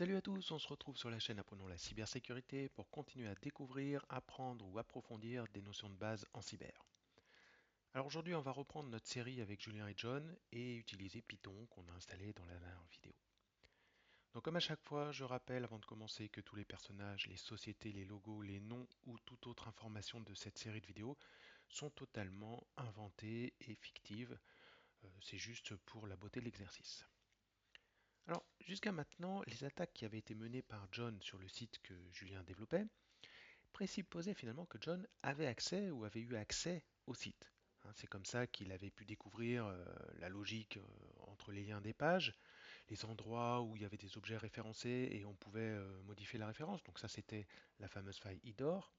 Salut à tous, on se retrouve sur la chaîne Apprenons la cybersécurité pour continuer à découvrir, apprendre ou approfondir des notions de base en cyber. Alors aujourd'hui, on va reprendre notre série avec Julien et John et utiliser Python qu'on a installé dans la dernière vidéo. Donc comme à chaque fois, je rappelle avant de commencer que tous les personnages, les sociétés, les logos, les noms ou toute autre information de cette série de vidéos sont totalement inventées et fictives. C'est juste pour la beauté de l'exercice. Alors, jusqu'à maintenant, les attaques qui avaient été menées par John sur le site que Julien développait présupposait finalement que John avait accès ou avait eu accès au site. C'est comme ça qu'il avait pu découvrir la logique entre les liens des pages, les endroits où il y avait des objets référencés et on pouvait modifier la référence. Donc ça c'était la fameuse faille IDOR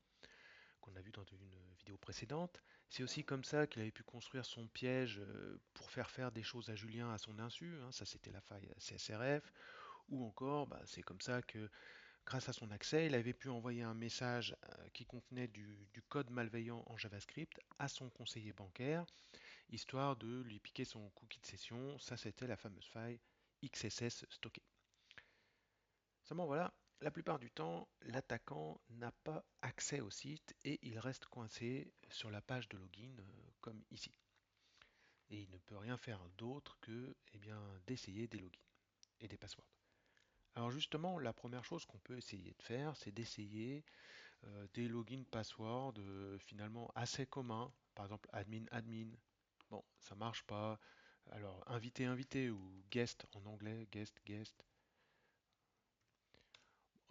qu'on a vu dans une vidéo précédente. C'est aussi comme ça qu'il avait pu construire son piège pour faire des choses à Julien à son insu. Ça c'était la faille CSRF. Ou encore, c'est comme ça que grâce à son accès, il avait pu envoyer un message qui contenait du code malveillant en JavaScript à son conseiller bancaire, histoire de lui piquer son cookie de session. Ça, c'était la fameuse faille XSS stockée. Seulement voilà, la plupart du temps, l'attaquant n'a pas accès au site et il reste coincé sur la page de login comme ici. Et il ne peut rien faire d'autre que d'essayer des logins et des passwords. Alors justement, la première chose qu'on peut essayer de faire, c'est d'essayer des logins passwords finalement assez communs, par exemple admin admin. Bon, ça marche pas. Alors invité invité ou guest en anglais, guest guest,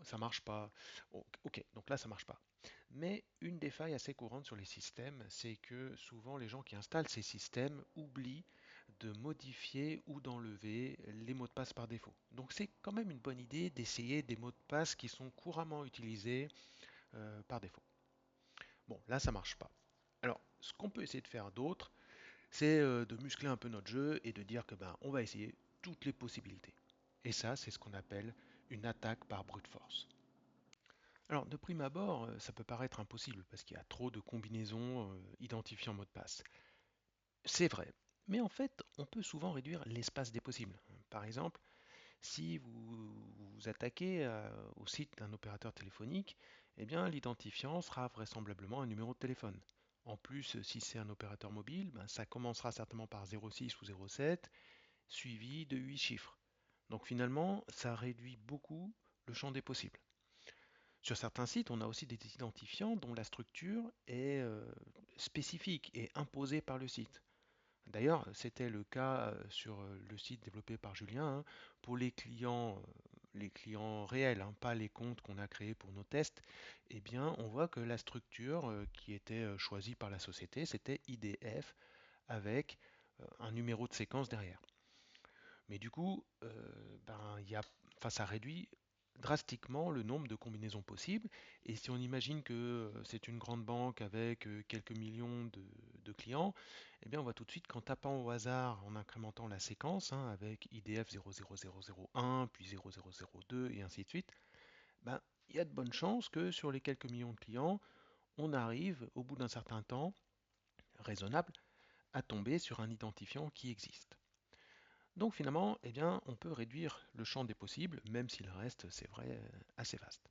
ça marche pas. Ok, donc là ça marche pas. Mais une des failles assez courantes sur les systèmes, c'est que souvent les gens qui installent ces systèmes oublient de modifier ou d'enlever les mots de passe par défaut. Donc c'est quand même une bonne idée d'essayer des mots de passe qui sont couramment utilisés par défaut. Bon, là ça marche pas. Alors, ce qu'on peut essayer de faire d'autre, c'est de muscler un peu notre jeu et de dire que on va essayer toutes les possibilités. Et ça, c'est ce qu'on appelle une attaque par brute force. Alors, de prime abord, ça peut paraître impossible parce qu'il y a trop de combinaisons identifiant mot de passe. C'est vrai. Mais en fait, on peut souvent réduire l'espace des possibles. Par exemple, si vous attaquez au site d'un opérateur téléphonique, eh bien l'identifiant sera vraisemblablement un numéro de téléphone. En plus, si c'est un opérateur mobile, ça commencera certainement par 06 ou 07, suivi de 8 chiffres. Donc finalement, ça réduit beaucoup le champ des possibles. Sur certains sites, on a aussi des identifiants dont la structure est spécifique et imposée par le site. D'ailleurs, c'était le cas sur le site développé par Julien pour les clients réels, pas les comptes qu'on a créés pour nos tests. Eh bien, on voit que la structure qui était choisie par la société, c'était IDF avec un numéro de séquence derrière. Mais du coup, ça réduit drastiquement le nombre de combinaisons possibles. Et si on imagine que c'est une grande banque avec quelques millions de clients, eh bien on voit tout de suite qu'en tapant au hasard, en incrémentant la séquence, avec IDF 00001, puis 0002 et ainsi de suite, il y a de bonnes chances que sur les quelques millions de clients, on arrive au bout d'un certain temps raisonnable à tomber sur un identifiant qui existe. Donc finalement, on peut réduire le champ des possibles, même s'il reste, c'est vrai, assez vaste.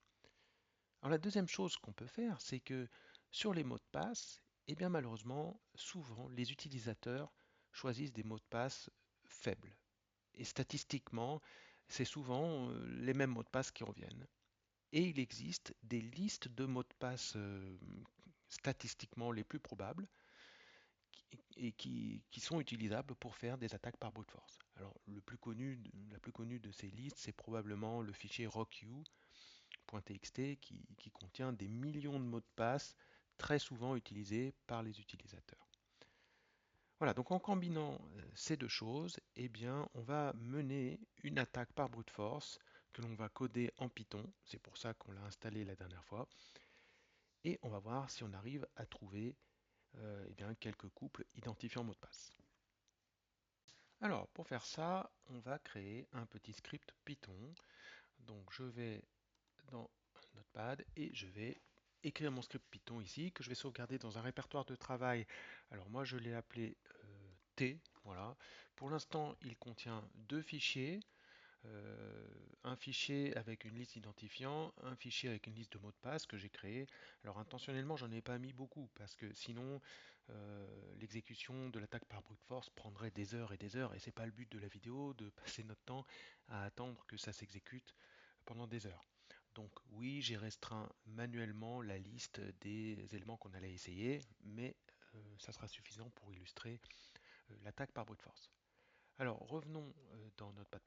Alors la deuxième chose qu'on peut faire, c'est que sur les mots de passe, malheureusement, souvent, les utilisateurs choisissent des mots de passe faibles. Et statistiquement, c'est souvent les mêmes mots de passe qui reviennent. Et il existe des listes de mots de passe statistiquement les plus probables qui sont utilisables pour faire des attaques par brute force. Alors, la plus connue de ces listes, c'est probablement le fichier rocku.txt qui contient des millions de mots de passe très souvent utilisés par les utilisateurs. Voilà, donc en combinant ces deux choses, on va mener une attaque par brute force que l'on va coder en Python. C'est pour ça qu'on l'a installé la dernière fois. Et on va voir si on arrive à trouver quelques couples identifiant mot de passe. Alors, pour faire ça, on va créer un petit script Python. Donc, je vais dans Notepad et je vais écrire mon script Python ici, que je vais sauvegarder dans un répertoire de travail. Alors, moi, je l'ai appelé T. Voilà. Pour l'instant, il contient deux fichiers. euh, un fichier avec une liste d'identifiants, un fichier avec une liste de mots de passe que j'ai créé. Alors intentionnellement, j'en ai pas mis beaucoup parce que sinon l'exécution de l'attaque par brute force prendrait des heures et c'est pas le but de la vidéo de passer notre temps à attendre que ça s'exécute pendant des heures. Donc oui, j'ai restreint manuellement la liste des éléments qu'on allait essayer, mais ça sera suffisant pour illustrer l'attaque par brute force. Alors revenons dans Notepad++.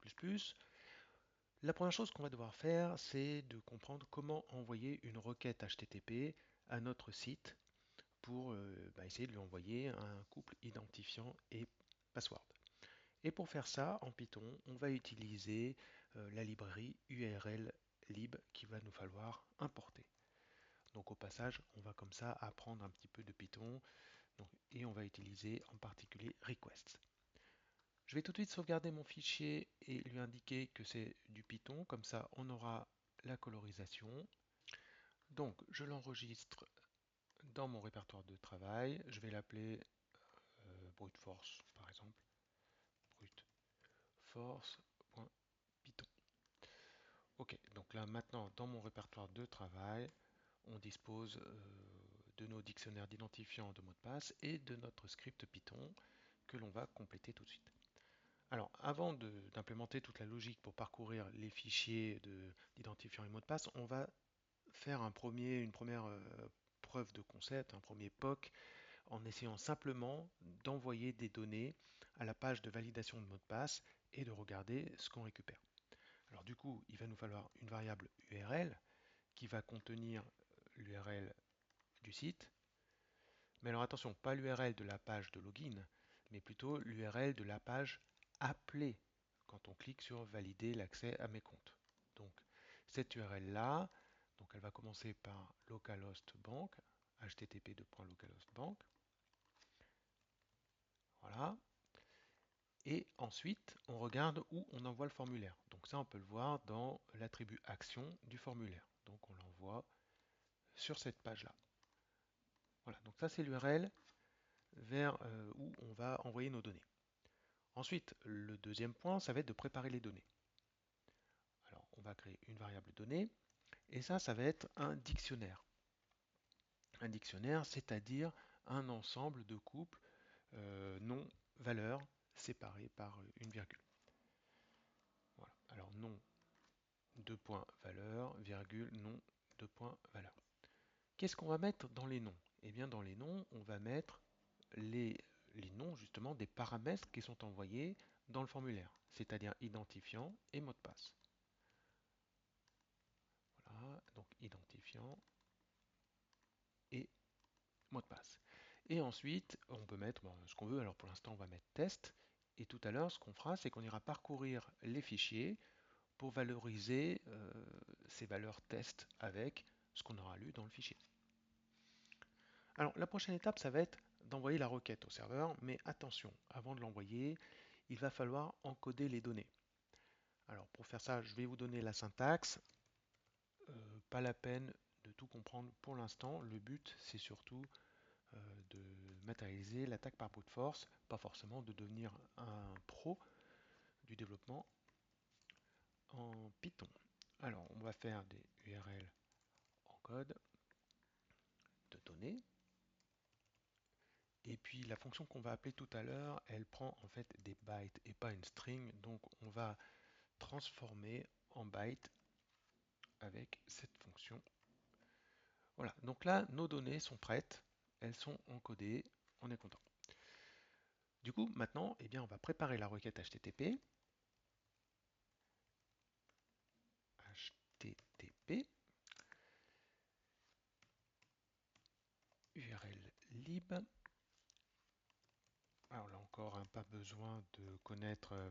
La première chose qu'on va devoir faire, c'est de comprendre comment envoyer une requête HTTP à notre site pour essayer de lui envoyer un couple identifiant et password. Et pour faire ça, en Python, on va utiliser la librairie URL lib qu'il va nous falloir importer. Donc au passage, on va comme ça apprendre un petit peu de Python et on va utiliser en particulier request. Je vais tout de suite sauvegarder mon fichier et lui indiquer que c'est du Python, comme ça on aura la colorisation. Donc je l'enregistre dans mon répertoire de travail, je vais l'appeler brute force par exemple, brute force.python. Ok, donc là maintenant dans mon répertoire de travail, on dispose de nos dictionnaires d'identifiants de mots de passe et de notre script Python que l'on va compléter tout de suite. Alors, avant d'implémenter toute la logique pour parcourir les fichiers d'identifiants et mots de passe, on va faire une première preuve de concept, un premier POC, en essayant simplement d'envoyer des données à la page de validation de mots de passe et de regarder ce qu'on récupère. Alors du coup, il va nous falloir une variable URL qui va contenir l'URL du site. Mais alors attention, pas l'URL de la page de login, mais plutôt l'URL de la page appelée quand on clique sur valider l'accès à mes comptes. Donc cette URL là, donc elle va commencer par localhostbank, http://localhostbank. Voilà. Et ensuite, on regarde où on envoie le formulaire. Donc ça, on peut le voir dans l'attribut action du formulaire. Donc on l'envoie sur cette page-là. Voilà, donc ça c'est l'URL vers où on va envoyer nos données. Ensuite, le deuxième point, ça va être de préparer les données. Alors, on va créer une variable donnée, et ça va être un dictionnaire. Un dictionnaire, c'est-à-dire un ensemble de couples nom-valeur séparés par une virgule. Voilà. Alors, nom, deux points, valeur, virgule, nom, deux points, valeur. Qu'est-ce qu'on va mettre dans les noms? Eh bien, dans les noms, on va mettre les, les noms justement des paramètres qui sont envoyés dans le formulaire, c'est-à-dire identifiant et mot de passe. Voilà, donc identifiant et mot de passe. Et ensuite, on peut mettre ce qu'on veut. Alors pour l'instant, on va mettre test. Et tout à l'heure, ce qu'on fera, c'est qu'on ira parcourir les fichiers pour valoriser ces valeurs test avec ce qu'on aura lu dans le fichier. Alors la prochaine étape, ça va être d'envoyer la requête au serveur, mais attention, avant de l'envoyer, il va falloir encoder les données. Alors pour faire ça, je vais vous donner la syntaxe. Pas la peine de tout comprendre pour l'instant. Le but, c'est surtout de matérialiser l'attaque par brute force, pas forcément de devenir un pro du développement en Python. Alors, on va faire des URL en code de données. Et puis la fonction qu'on va appeler tout à l'heure, elle prend en fait des bytes et pas une string. Donc on va transformer en bytes avec cette fonction. Voilà, donc là, nos données sont prêtes, elles sont encodées, on est content. Du coup, maintenant, eh bien, on va préparer la requête HTTP. HTTP URL lib. Alors là encore, pas besoin de connaître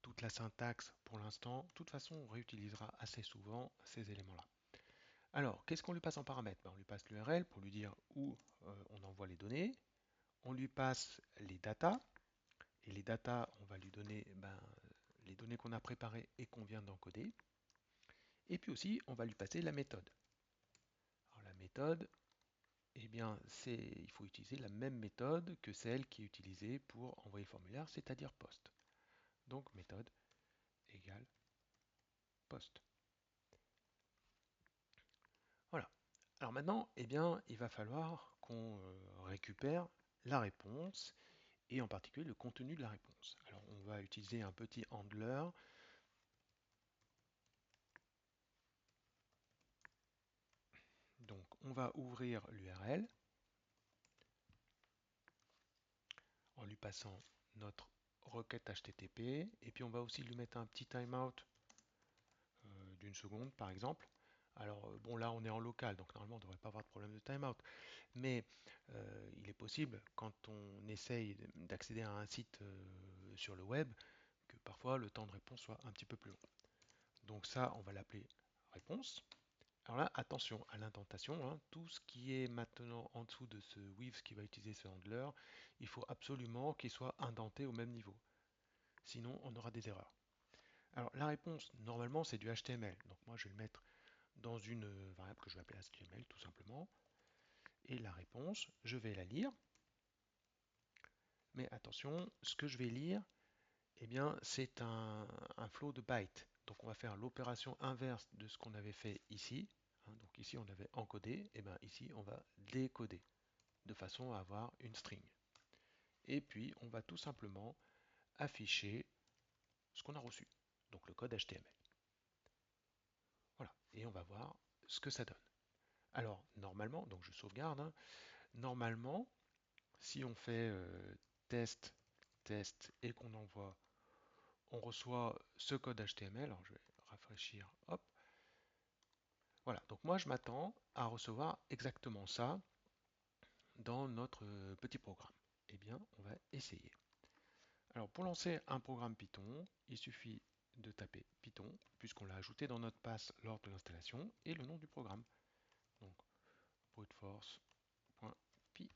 toute la syntaxe pour l'instant. De toute façon, on réutilisera assez souvent ces éléments-là. Alors, qu'est-ce qu'on lui passe en paramètre? On lui passe l'URL pour lui dire où on envoie les données. On lui passe les datas. Et les datas, on va lui donner les données qu'on a préparées et qu'on vient d'encoder. Et puis aussi, on va lui passer la méthode. Alors la méthode, eh bien, il faut utiliser la même méthode que celle qui est utilisée pour envoyer le formulaire, c'est-à-dire post. Donc méthode égale post. Voilà. Alors maintenant, eh bien, il va falloir qu'on récupère la réponse et en particulier le contenu de la réponse. Alors on va utiliser un petit handler. Donc on va ouvrir l'URL en lui passant notre requête HTTP et puis on va aussi lui mettre un petit timeout d'une seconde par exemple. Alors bon là on est en local donc normalement on ne devrait pas avoir de problème de timeout. Mais il est possible quand on essaye d'accéder à un site sur le web que parfois le temps de réponse soit un petit peu plus long. Donc ça on va l'appeler réponse. Alors là, attention à l'indentation, hein. Tout ce qui est maintenant en dessous de ce with qui va utiliser ce handler, il faut absolument qu'il soit indenté au même niveau. Sinon, on aura des erreurs. Alors la réponse, normalement, c'est du HTML. Donc moi, je vais le mettre dans une variable que je vais appeler HTML tout simplement. Et la réponse, je vais la lire. Mais attention, ce que je vais lire, eh bien, c'est un flow de bytes. Donc on va faire l'opération inverse de ce qu'on avait fait ici. Hein. Donc ici, on avait encodé. Et bien ici, on va décoder de façon à avoir une string. Et puis, on va tout simplement afficher ce qu'on a reçu. Donc le code HTML. Voilà. Et on va voir ce que ça donne. Alors, normalement, donc je sauvegarde, hein, normalement, si on fait test, test et qu'on envoie, on reçoit ce code HTML. Alors, je vais rafraîchir, hop. Voilà, donc moi je m'attends à recevoir exactement ça dans notre petit programme. Eh bien, on va essayer. Alors, pour lancer un programme Python, il suffit de taper Python, puisqu'on l'a ajouté dans notre pass lors de l'installation, et le nom du programme. Donc, bruteforce.py.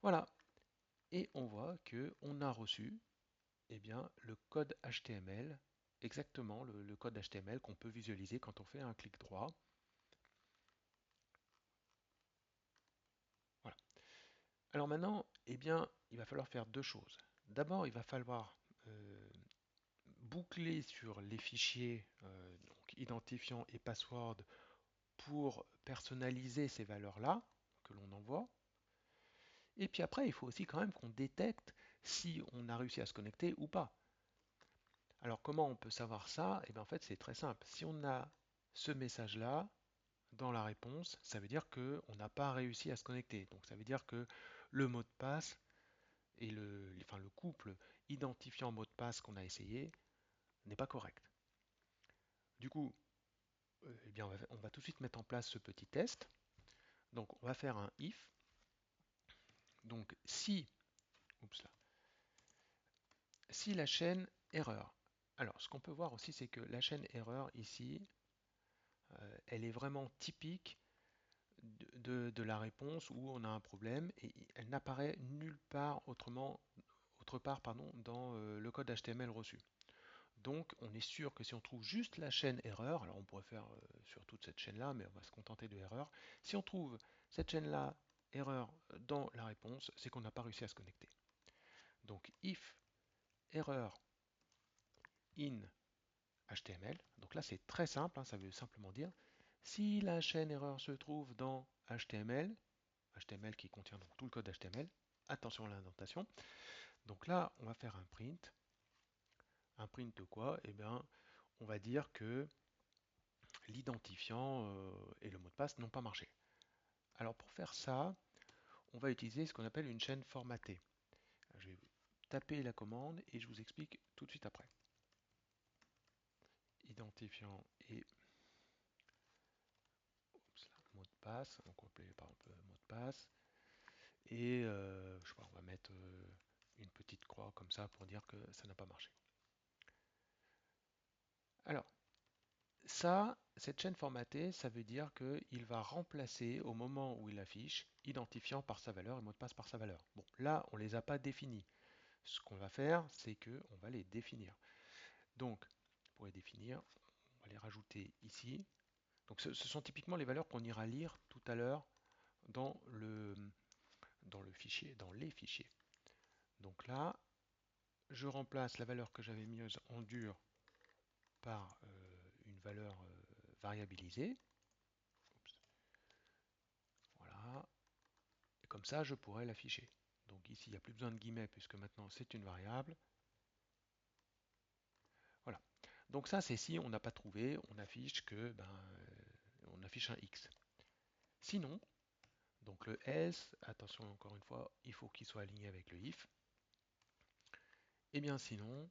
Voilà. Et on voit que on a reçu eh bien, le code HTML, exactement le code HTML qu'on peut visualiser quand on fait un clic droit. Voilà. Alors maintenant, eh bien, il va falloir faire deux choses. D'abord, il va falloir boucler sur les fichiers donc identifiant et password pour personnaliser ces valeurs-là que l'on envoie. Et puis après, il faut aussi quand même qu'on détecte si on a réussi à se connecter ou pas. Alors comment on peut savoir ça? Eh bien en fait c'est très simple. Si on a ce message-là dans la réponse, ça veut dire qu'on n'a pas réussi à se connecter. Donc ça veut dire que le mot de passe et le couple identifiant mot de passe qu'on a essayé n'est pas correct. Du coup, eh bien on va tout de suite mettre en place ce petit test. Donc on va faire un if. Donc oups là, si la chaîne erreur. Alors ce qu'on peut voir aussi c'est que la chaîne erreur ici, elle est vraiment typique de la réponse où on a un problème et elle n'apparaît nulle part autre part pardon, dans le code HTML reçu. Donc on est sûr que si on trouve juste la chaîne erreur, alors on pourrait faire sur toute cette chaîne-là, mais on va se contenter de erreur. Si on trouve cette chaîne-là erreur dans la réponse, c'est qu'on n'a pas réussi à se connecter. Donc if erreur in HTML, donc là c'est très simple, hein, ça veut simplement dire si la chaîne erreur se trouve dans HTML, HTML qui contient donc tout le code HTML. Attention à l'indentation. Donc là, on va faire un print. Un print de quoi? Eh bien, on va dire que l'identifiant et le mot de passe n'ont pas marché. Alors pour faire ça, on va utiliser ce qu'on appelle une chaîne formatée. Je vais taper la commande et je vous explique tout de suite après. Identifiant et oups, là, mot de passe. Donc on peut appeler par exemple mot de passe. Et je sais pas, on va mettre une petite croix comme ça pour dire que ça n'a pas marché. Alors, ça, cette chaîne formatée, ça veut dire qu'il va remplacer au moment où il affiche identifiant par sa valeur et mot de passe par sa valeur. Bon, là, on ne les a pas définis. Ce qu'on va faire, c'est qu'on va les définir. Donc, pour les définir, on va les rajouter ici. Donc, ce sont typiquement les valeurs qu'on ira lire tout à l'heure dans dans le fichier, dans les fichiers. Donc là, Je remplace la valeur que j'avais mise en dur par une valeur variabilisée. Oups. Voilà. Et comme ça, je pourrais l'afficher. Donc ici, il n'y a plus besoin de guillemets puisque maintenant c'est une variable. Voilà. Donc ça, c'est si on n'a pas trouvé, on affiche que on affiche un X. Sinon, donc le else, attention encore une fois, il faut qu'il soit aligné avec le if. Et bien sinon,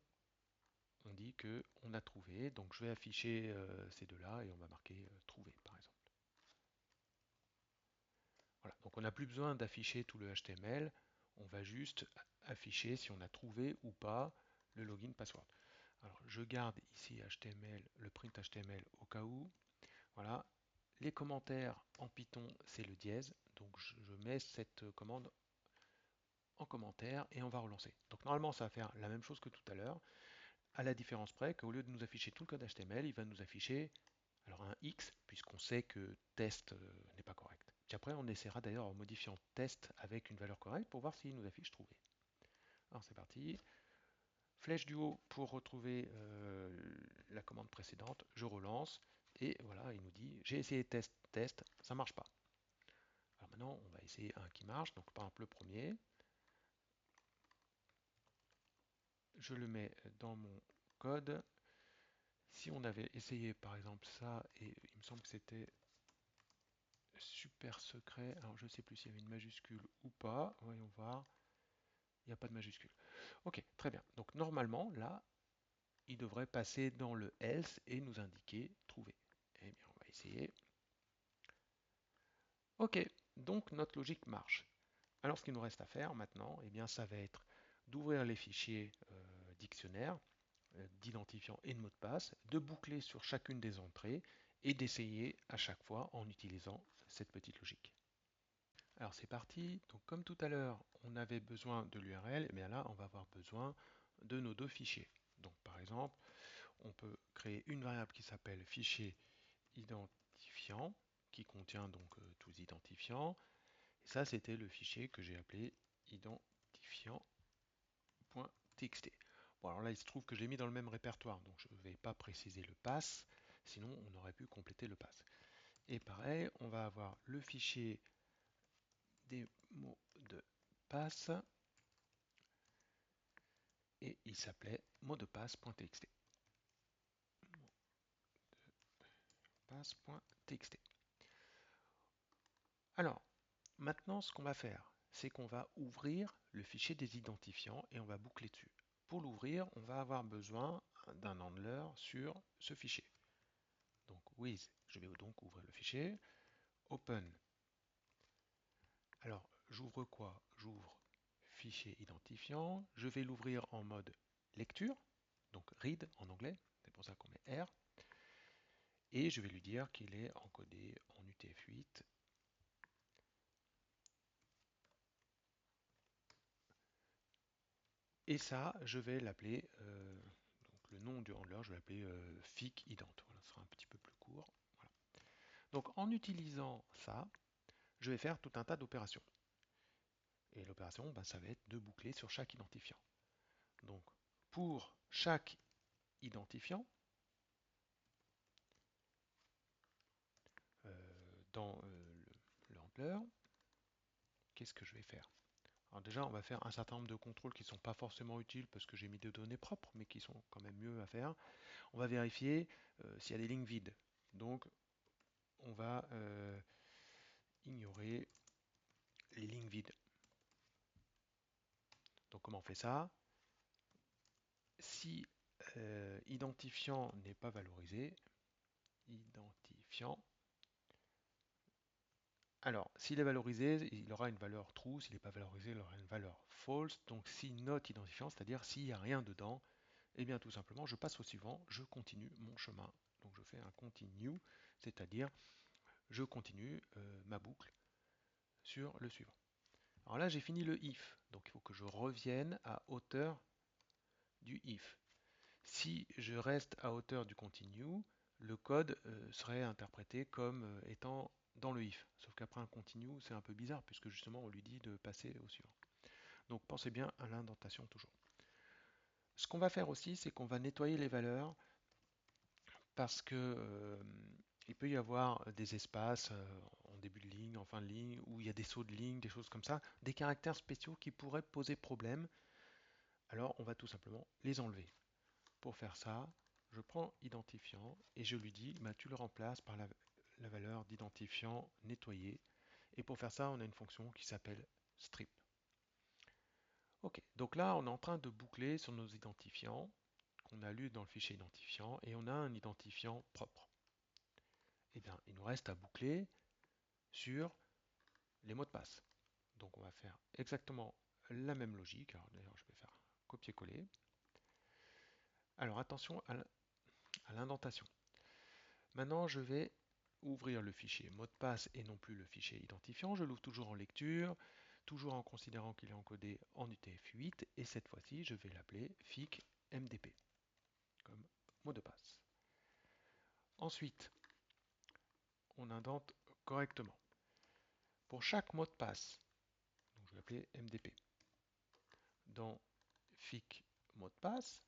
on dit que on a trouvé. Donc je vais afficher ces deux-là et on va marquer trouvé par exemple. Voilà. Donc on n'a plus besoin d'afficher tout le HTML. On va juste afficher si on a trouvé ou pas le login password. Alors je garde ici HTML, le print HTML au cas où. Voilà. Les commentaires en Python, c'est le dièse. Donc je mets cette commande en commentaire et on va relancer. Donc normalement ça va faire la même chose que tout à l'heure, à la différence près qu'au lieu de nous afficher tout le code HTML, il va nous afficher alors un X, puisqu'on sait que test n'est pas correct. Puis après, on essaiera d'ailleurs en modifiant test avec une valeur correcte pour voir s'il nous affiche trouvé. Alors c'est parti. Flèche du haut pour retrouver la commande précédente. Je relance et voilà, il nous dit j'ai essayé test, test, ça marche pas. Alors maintenant, on va essayer un qui marche. Donc par exemple le premier, je le mets dans mon code. Si on avait essayé par exemple ça, et il me semble que c'était super secret, alors je ne sais plus s'il y avait une majuscule ou pas, voyons voir, il n'y a pas de majuscule. Ok, très bien. Donc normalement, là, il devrait passer dans le else et nous indiquer trouver. Eh bien, on va essayer. Ok, donc notre logique marche. Alors ce qu'il nous reste à faire maintenant, eh bien, ça va être d'ouvrir les fichiers dictionnaires d'identifiant et de mot de passe, de boucler sur chacune des entrées et d'essayer à chaque fois en utilisant cette petite logique. Alors c'est parti. Donc comme tout à l'heure, on avait besoin de l'URL, et bien là, on va avoir besoin de nos deux fichiers. Donc par exemple, on peut créer une variable qui s'appelle fichier identifiant, qui contient donc tous les identifiants. Et ça, c'était le fichier que j'ai appelé identifiant.txt. Bon, alors là, il se trouve que je l'ai mis dans le même répertoire, donc je ne vais pas préciser le pass, sinon on aurait pu compléter le pass. Et pareil, on va avoir le fichier des mots de passe et il s'appelait mot de passe.txt. Passe.txt. Alors, maintenant, ce qu'on va faire, c'est qu'on va ouvrir le fichier des identifiants et on va boucler dessus. Pour l'ouvrir, on va avoir besoin d'un handler sur ce fichier. Donc, with, je vais donc ouvrir le fichier. Open. Alors, j'ouvre quoi? J'ouvre fichier identifiant. Je vais l'ouvrir en mode lecture, donc read en anglais, c'est pour ça qu'on met R. Et je vais lui dire qu'il est encodé en UTF-8. Et ça, je vais l'appeler, donc le nom du handler, je vais l'appeler fic ident. Voilà, ce sera un petit peu plus court. Voilà. Donc en utilisant ça, je vais faire tout un tas d'opérations. Et l'opération, ça va être de boucler sur chaque identifiant. Donc pour chaque identifiant, dans le handler, qu'est-ce que je vais faire? Alors déjà, on va faire un certain nombre de contrôles qui ne sont pas forcément utiles parce que j'ai mis des données propres, mais qui sont quand même mieux à faire. On va vérifier s'il y a des lignes vides. Donc, on va ignorer les lignes vides. Donc, comment on fait ça? Si identifiant n'est pas valorisé, identifiant. Alors, s'il est valorisé, il aura une valeur true. S'il n'est pas valorisé, il aura une valeur false. Donc, si not identifiant, c'est-à-dire s'il n'y a rien dedans, eh bien tout simplement, je passe au suivant, je continue mon chemin. Donc je fais un continue, c'est-à-dire je continue ma boucle sur le suivant. Alors là, j'ai fini le if, donc il faut que je revienne à hauteur du if. Si je reste à hauteur du continue, le code serait interprété comme étant dans le if. Sauf qu'après un continue, c'est un peu bizarre puisque justement on lui dit de passer au suivant. Donc pensez bien à l'indentation toujours. Ce qu'on va faire aussi, c'est qu'on va nettoyer les valeurs parce que il peut y avoir des espaces en début de ligne, en fin de ligne, où il y a des sauts de ligne, des choses comme ça, des caractères spéciaux qui pourraient poser problème. Alors on va tout simplement les enlever. Pour faire ça, je prends identifiant et je lui dis, bah, tu le remplaces par la valeur d'identifiant nettoyé. Et pour faire ça, on a une fonction qui s'appelle strip. Ok, donc là, on est en train de boucler sur nos identifiants qu'on a lus dans le fichier identifiant et on a un identifiant propre. Eh bien, il nous reste à boucler sur les mots de passe. Donc on va faire exactement la même logique. Alors d'ailleurs, je vais faire copier-coller. Alors attention à l'indentation. Maintenant, je vais ouvrir le fichier mot de passe et non plus le fichier identifiant. Je l'ouvre toujours en lecture, toujours en considérant qu'il est encodé en UTF-8 et cette fois-ci, je vais l'appeler FIC MDP comme mot de passe. Ensuite, on indente correctement. Pour chaque mot de passe, donc je vais appeler MDP, dans FIC mot de passe,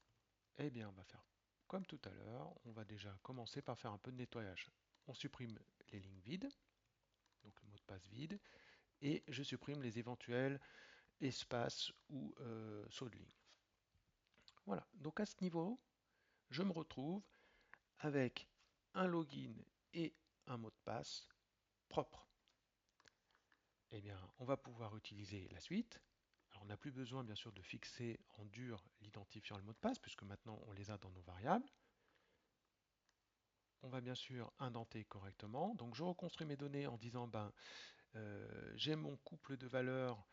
eh bien, on va faire comme tout à l'heure. On va déjà commencer par faire un peu de nettoyage. On supprime les lignes vides, donc le mot de passe vide, et je supprime les éventuels espaces ou sauts de ligne. Voilà, donc à ce niveau, je me retrouve avec un login et un mot de passe propre. Eh bien, on va pouvoir utiliser la suite. Alors, on n'a plus besoin, bien sûr, de fixer en dur l'identifiant et le mot de passe, puisque maintenant, on les a dans nos variables. On va bien sûr indenter correctement. Donc, je reconstruis mes données en disant, ben, j'ai mon couple de valeurs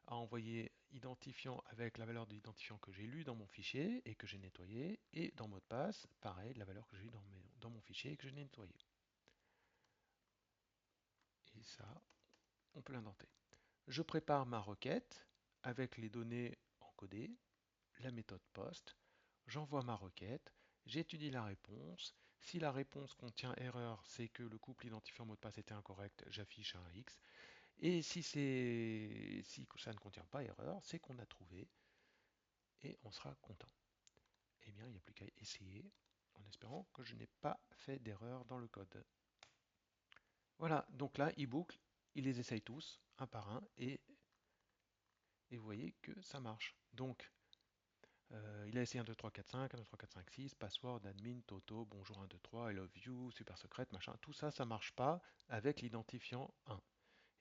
à envoyer identifiant avec la valeur de l'identifiant que j'ai lu dans mon fichier et que j'ai nettoyé, et dans mot de passe, pareil, la valeur que j'ai lu dans mon fichier et que j'ai nettoyé. Et ça, on peut l'indenter. Je prépare ma requête avec les données encodées, la méthode post, j'envoie ma requête, j'étudie la réponse. Si la réponse contient erreur, c'est que le couple identifiant mot de passe était incorrect, j'affiche un X. Et si ça ne contient pas erreur, c'est qu'on a trouvé et on sera content. Eh bien, il n'y a plus qu'à essayer en espérant que je n'ai pas fait d'erreur dans le code. Voilà, donc là, il boucle, il les essaye tous, un par un, et vous voyez que ça marche. Donc, il a essayé 1, 2, 3, 4, 5, 1, 2, 3, 4, 5, 6, password, admin, Toto, bonjour 1, 2, 3, I love you, super secrète, machin. Tout ça, ça marche pas avec l'identifiant 1.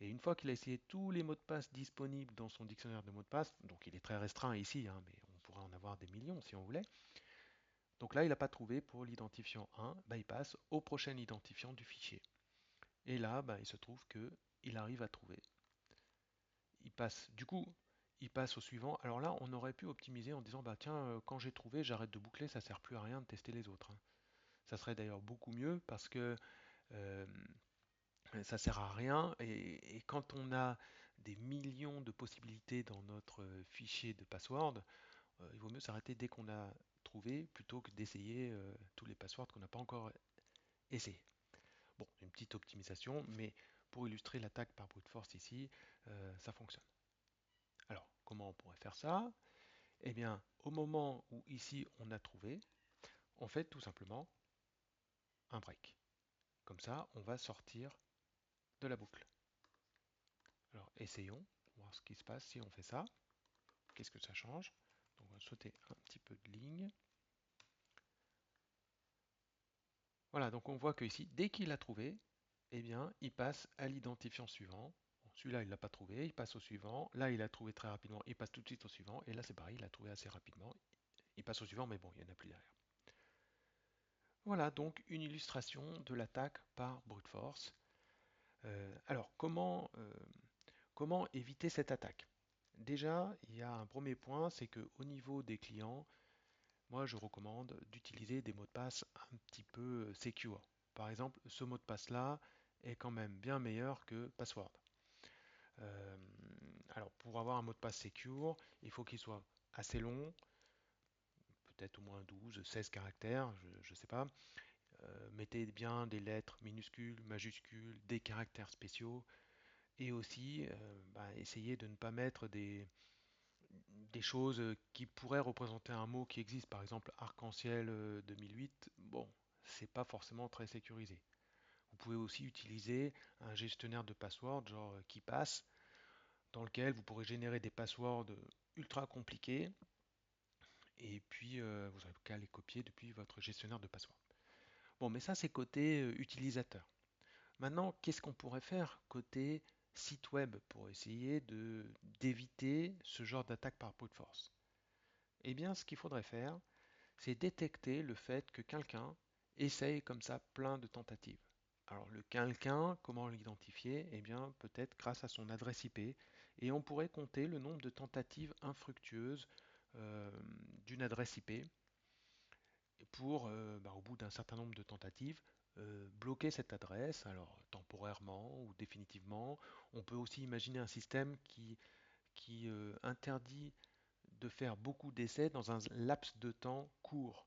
Et une fois qu'il a essayé tous les mots de passe disponibles dans son dictionnaire de mots de passe, donc il est très restreint ici, hein, mais on pourrait en avoir des millions si on voulait. Donc là, il n'a pas trouvé pour l'identifiant 1, bah, il passe au prochain identifiant du fichier. Et là, bah, il se trouve que il arrive à trouver. Il passe, du coup, il passe au suivant. Alors là, on aurait pu optimiser en disant, bah tiens, quand j'ai trouvé, j'arrête de boucler, ça sert plus à rien de tester les autres, hein. Ça serait d'ailleurs beaucoup mieux parce que euh, ça sert à rien et quand on a des millions de possibilités dans notre fichier de password, il vaut mieux s'arrêter dès qu'on a trouvé plutôt que d'essayer tous les passwords qu'on n'a pas encore essayé. Bon, une petite optimisation, mais pour illustrer l'attaque par brute force ici, ça fonctionne. Alors, comment on pourrait faire ça? Eh bien, au moment où ici on a trouvé, on fait tout simplement un break. Comme ça, on va sortir de la boucle. Alors, essayons, voir ce qui se passe si on fait ça. Qu'est-ce que ça change? Donc, on va sauter un petit peu de ligne. Voilà, donc on voit que ici, dès qu'il a trouvé, eh bien, il passe à l'identifiant suivant. Bon, celui-là, il ne l'a pas trouvé, il passe au suivant. Là, il a trouvé très rapidement, il passe tout de suite au suivant. Et là, c'est pareil, il a trouvé assez rapidement. Il passe au suivant, mais bon, il n'y en a plus derrière. Voilà donc une illustration de l'attaque par brute force. Alors, comment éviter cette attaque? Déjà, il y a un premier point, c'est qu'au niveau des clients, moi je recommande d'utiliser des mots de passe un petit peu secure. Par exemple, ce mot de passe-là est quand même bien meilleur que password. Euh, alors, pour avoir un mot de passe secure, il faut qu'il soit assez long, peut-être au moins 12, 16 caractères, je ne sais pas. Mettez bien des lettres minuscules, majuscules, des caractères spéciaux et aussi essayez de ne pas mettre des choses qui pourraient représenter un mot qui existe, par exemple arc-en-ciel 2008, bon, c'est pas forcément très sécurisé. Vous pouvez aussi utiliser un gestionnaire de passwords genre KeePass, dans lequel vous pourrez générer des passwords ultra compliqués et puis vous n'avez qu'à les copier depuis votre gestionnaire de passwords. Bon, mais ça c'est côté utilisateur. Maintenant, qu'est-ce qu'on pourrait faire côté site web pour essayer d'éviter ce genre d'attaque par brute force? Eh bien, ce qu'il faudrait faire, c'est détecter le fait que quelqu'un essaye comme ça plein de tentatives. Alors le quelqu'un, comment l'identifier? Eh bien peut-être grâce à son adresse IP et on pourrait compter le nombre de tentatives infructueuses euh, d'une adresse IP pour, au bout d'un certain nombre de tentatives, bloquer cette adresse, alors temporairement ou définitivement. On peut aussi imaginer un système qui interdit de faire beaucoup d'essais dans un laps de temps court.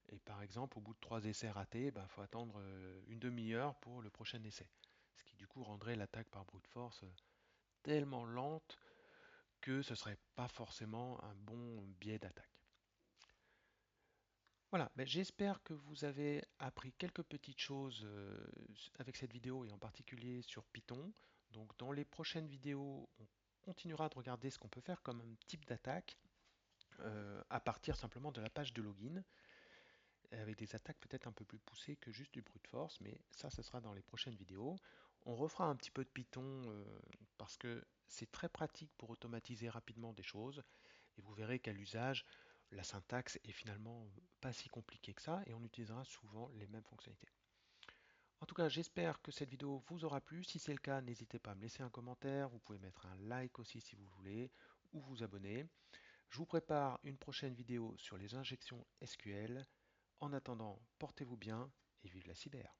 Et par exemple, au bout de 3 essais ratés, il faut attendre une demi-heure pour le prochain essai. Ce qui du coup rendrait l'attaque par brute force tellement lente que ce ne serait pas forcément un bon biais d'attaque. Voilà, j'espère que vous avez appris quelques petites choses avec cette vidéo et en particulier sur Python. Donc dans les prochaines vidéos, on continuera de regarder ce qu'on peut faire comme un type d'attaque à partir simplement de la page de login, avec des attaques peut-être un peu plus poussées que juste du brute force, mais ça sera dans les prochaines vidéos. On refera un petit peu de Python parce que c'est très pratique pour automatiser rapidement des choses, et vous verrez qu'à l'usage, la syntaxe est finalement pas si compliquée que ça, et on utilisera souvent les mêmes fonctionnalités. En tout cas, j'espère que cette vidéo vous aura plu. Si c'est le cas, n'hésitez pas à me laisser un commentaire. Vous pouvez mettre un like aussi si vous voulez, ou vous abonner. Je vous prépare une prochaine vidéo sur les injections SQL. En attendant, portez-vous bien et vive la cyber.